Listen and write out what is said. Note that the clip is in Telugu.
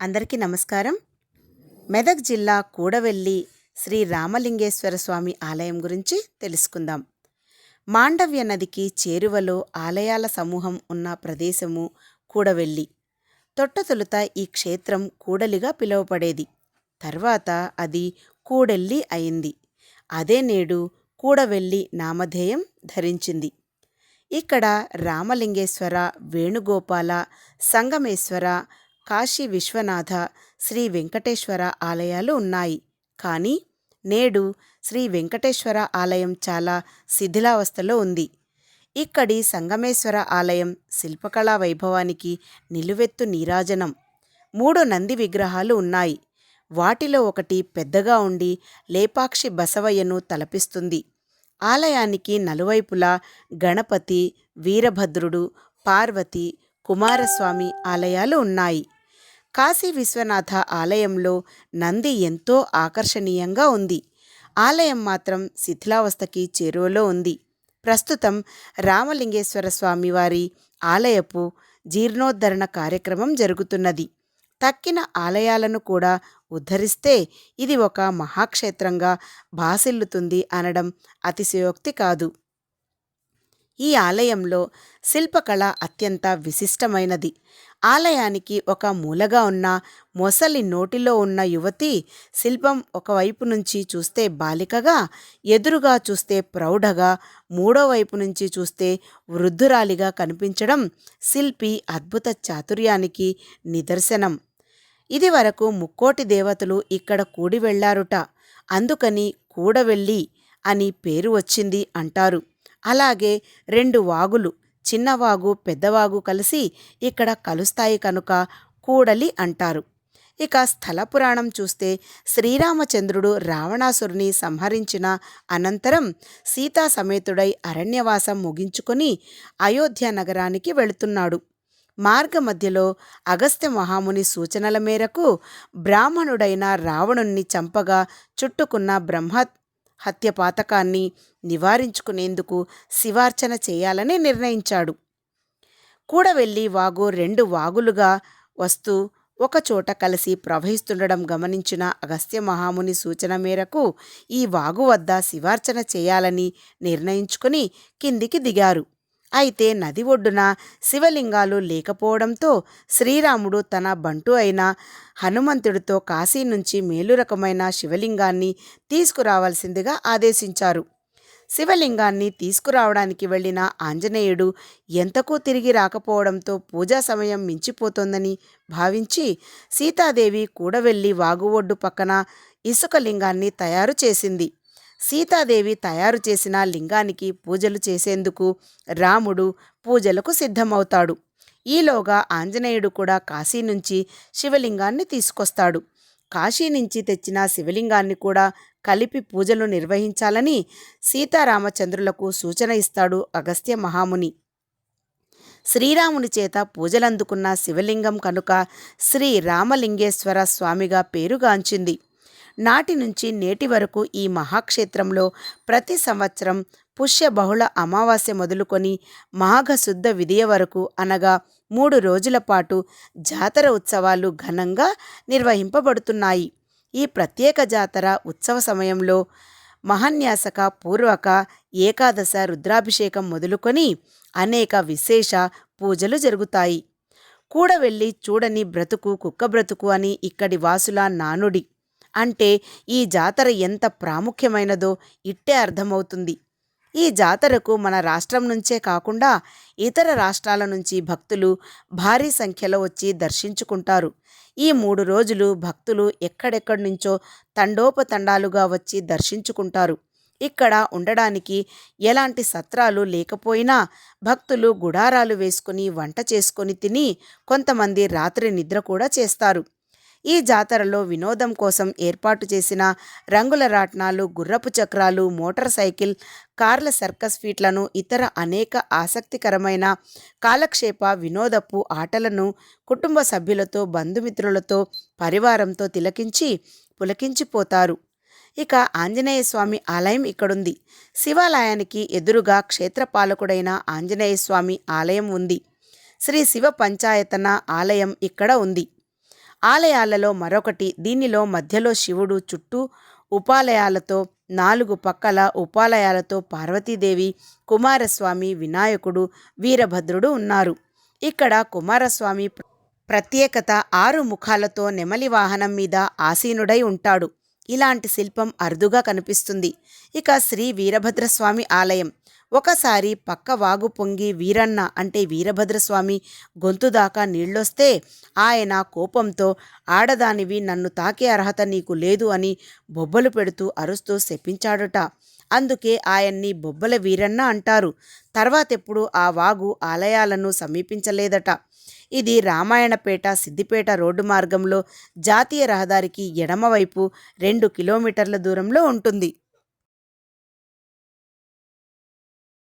అందరికీ నమస్కారం. మెదక్ జిల్లా కూడవెల్లి శ్రీ రామలింగేశ్వర స్వామి ఆలయం గురించి తెలుసుకుందాం. మాండవ్య నదికి చేరువలో ఆలయాల సమూహం ఉన్న ప్రదేశము కూడవెల్లి. తొట్టతొలుత ఈ క్షేత్రం కూడలిగా పిలువపడేది. తర్వాత అది కూడెల్లి అయింది. అదే నేడు కూడవెల్లి నామధేయం ధరించింది. ఇక్కడ రామలింగేశ్వర, వేణుగోపాల, సంగమేశ్వర, కాశీ విశ్వనాథ, శ్రీ వెంకటేశ్వర ఆలయాలు ఉన్నాయి. కానీ నేడు శ్రీ వెంకటేశ్వర ఆలయం చాలా శిథిలావస్థలో ఉంది. ఇక్కడి సంగమేశ్వర ఆలయం శిల్పకళా వైభవానికి నిలువెత్తు నీరాజనం. 3 నంది విగ్రహాలు ఉన్నాయి. వాటిలో ఒకటి పెద్దగా ఉండి లేపాక్షి బసవయ్యను తలపిస్తుంది. ఆలయానికి నలువైపులా గణపతి, వీరభద్రుడు, పార్వతి, కుమారస్వామి ఆలయాలు ఉన్నాయి. కాశీ విశ్వనాథ ఆలయంలో నంది ఎంతో ఆకర్షణీయంగా ఉంది. ఆలయం మాత్రం శిథిలావస్థకి చేరువలో ఉంది. ప్రస్తుతం రామలింగేశ్వర స్వామివారి ఆలయపు జీర్ణోద్ధరణ కార్యక్రమం జరుగుతున్నది. తక్కిన ఆలయాలను కూడా ఉద్ధరిస్తే ఇది ఒక మహాక్షేత్రంగా భాసిల్లుతుంది అనడం అతిశయోక్తి కాదు. ఈ ఆలయంలో శిల్పకళ అత్యంత విశిష్టమైనది. ఆలయానికి ఒక మూలగా ఉన్న మొసలి నోటిలో ఉన్న యువతి శిల్పం ఒకవైపు నుంచి చూస్తే బాలికగా, ఎదురుగా చూస్తే ప్రౌఢగా, మూడో వైపు నుంచి చూస్తే వృద్ధురాలిగా కనిపించడం శిల్పి అద్భుత చాతుర్యానికి నిదర్శనం. ఇది వరకు 3 దేవతలు ఇక్కడ కూడి వెళ్లారుట. అందుకని కూడవెల్లి అని పేరు వచ్చింది అంటారు. అలాగే 2 వాగులు, చిన్నవాగు, పెద్దవాగు కలిసి ఇక్కడ కలుస్తాయి కనుక కూడలి అంటారు. ఇక స్థల పురాణం చూస్తే శ్రీరామచంద్రుడు రావణాసురుని సంహరించిన అనంతరం సీతా సమేతుడై అరణ్యవాసం ముగించుకొని అయోధ్య నగరానికి వెళుతున్నాడు. మార్గమధ్యలో అగస్త్య మహాముని సూచనల మేరకు బ్రాహ్మణుడైన రావణుణ్ణి చంపగా చుట్టుకున్న బ్రహ్మహత్య పాతకాన్ని నివారించుకునేందుకు శివార్చన చేయాలని నిర్ణయించాడు. కూడవెల్లి వాగు 2 వాగులుగా వస్తూ ఒకచోట కలిసి ప్రవహిస్తుండడం గమనించిన అగస్త్య మహాముని సూచన మేరకు ఈ వాగు వద్ద శివార్చన చేయాలని నిర్ణయించుకుని కిందికి దిగారు. అయితే నది ఒడ్డున శివలింగాలు లేకపోవడంతో శ్రీరాముడు తన బంటు అయిన హనుమంతుడితో కాశీ నుంచి మేలు రకమైన శివలింగాన్ని తీసుకురావాల్సిందిగా ఆదేశించారు. శివలింగాన్ని తీసుకురావడానికి వెళ్లిన ఆంజనేయుడు ఎంతకూ తిరిగి రాకపోవడంతో పూజా సమయం మించిపోతోందని భావించి సీతాదేవి కూడవెల్లి వాగు ఒడ్డు పక్కన ఇసుక లింగాన్ని తయారు చేసింది. సీతాదేవి తయారు చేసిన లింగానికి పూజలు చేసేందుకు రాముడు పూజలకు సిద్ధమవుతాడు. ఈలోగా ఆంజనేయుడు కూడా కాశీ నుంచి శివలింగాన్ని తీసుకొస్తాడు. కాశీ నుంచి తెచ్చిన శివలింగాన్ని కూడా కలిపి పూజలు నిర్వహించాలని సీతారామచంద్రులకు సూచన ఇస్తాడు అగస్త్య మహాముని. శ్రీరాముని చేత పూజలందుకున్న శివలింగం కనుక శ్రీ రామలింగేశ్వర స్వామిగా పేరుగాంచింది. నాటి నుంచి నేటి వరకు ఈ మహాక్షేత్రంలో ప్రతి సంవత్సరం పుష్య బహుళ అమావాస్య మొదలుకొని మాఘశుద్ధ విదియ వరకు అనగా 3 రోజుల పాటు జాతర ఉత్సవాలు ఘనంగా నిర్వహింపబడుతున్నాయి. ఈ ప్రత్యేక జాతర ఉత్సవ సమయంలో మహాన్యాసక పూర్వక ఏకాదశ రుద్రాభిషేకం మొదలుకొని అనేక విశేష పూజలు జరుగుతాయి. కూడవెల్లి చూడని బ్రతుకు కుక్క బ్రతుకు అని ఇక్కడి వాసుల నానుడి. అంటే ఈ జాతర ఎంత ప్రాముఖ్యమైనదో ఇట్టే అర్థమవుతుంది. ఈ జాతరకు మన రాష్ట్రం నుంచే కాకుండా ఇతర రాష్ట్రాల నుంచి భక్తులు భారీ సంఖ్యలో వచ్చి దర్శించుకుంటారు. ఈ 3 రోజులు భక్తులు ఎక్కడెక్కడి నుంచో తండోపతండాలుగా వచ్చి దర్శించుకుంటారు. ఇక్కడ ఉండడానికి ఎలాంటి సత్రాలు లేకపోయినా భక్తులు గుడారాలు వేసుకుని వంట చేసుకొని తిని కొంతమంది రాత్రి నిద్ర కూడా చేస్తారు. ఈ జాతరలో వినోదం కోసం ఏర్పాటు చేసిన రంగుల రాట్నాలు, గుర్రపు చక్రాలు, మోటార్ సైకిల్, కార్ల సర్కస్ ఫీట్లను, ఇతర అనేక ఆసక్తికరమైన కాలక్షేప వినోదపు ఆటలను కుటుంబ సభ్యులతో, బంధుమిత్రులతో, పరివారంతో తిలకించి పులకించిపోతారు. ఇక ఆంజనేయ స్వామి ఆలయం ఇక్కడుంది. శివాలయానికి ఎదురుగా క్షేత్రపాలకుడైన ఆంజనేయ స్వామి ఆలయం ఉంది. శ్రీ శివ పంచాయతన ఆలయం ఇక్కడ ఉంది. ఆలయాలలో మరొకటి. దీనిలో మధ్యలో శివుడు, చుట్టూ ఉపాలయాలతో, 4 పక్కల ఉపాలయాలతో పార్వతీదేవి, కుమారస్వామి, వినాయకుడు, వీరభద్రుడు ఉన్నారు. ఇక్కడ కుమారస్వామి ప్రత్యేకత 6 ముఖాలతో నెమలి వాహనం మీద ఆసీనుడై ఉంటాడు. ఇలాంటి శిల్పం అరుదుగా కనిపిస్తుంది. ఇక శ్రీ వీరభద్రస్వామి ఆలయం. ఒకసారి పక్క వాగు పొంగి వీరన్న అంటే వీరభద్రస్వామి గొంతు దాకా నీళ్లొస్తే ఆయన కోపంతో, ఆడదానివి, నన్ను తాకే అర్హత నీకు లేదు అని బొబ్బలు పెడుతూ అరుస్తూ శపించాడుట. అందుకే ఆయన్ని బొబ్బల వీరన్న అంటారు. తర్వాతెప్పుడు ఆ వాగు ఆలయాలను సమీపించలేదట. ఇది రామాయణపేట సిద్దిపేట రోడ్డు మార్గంలో జాతీయ రహదారికి ఎడమవైపు 2 కిలోమీటర్ల దూరంలో ఉంటుంది.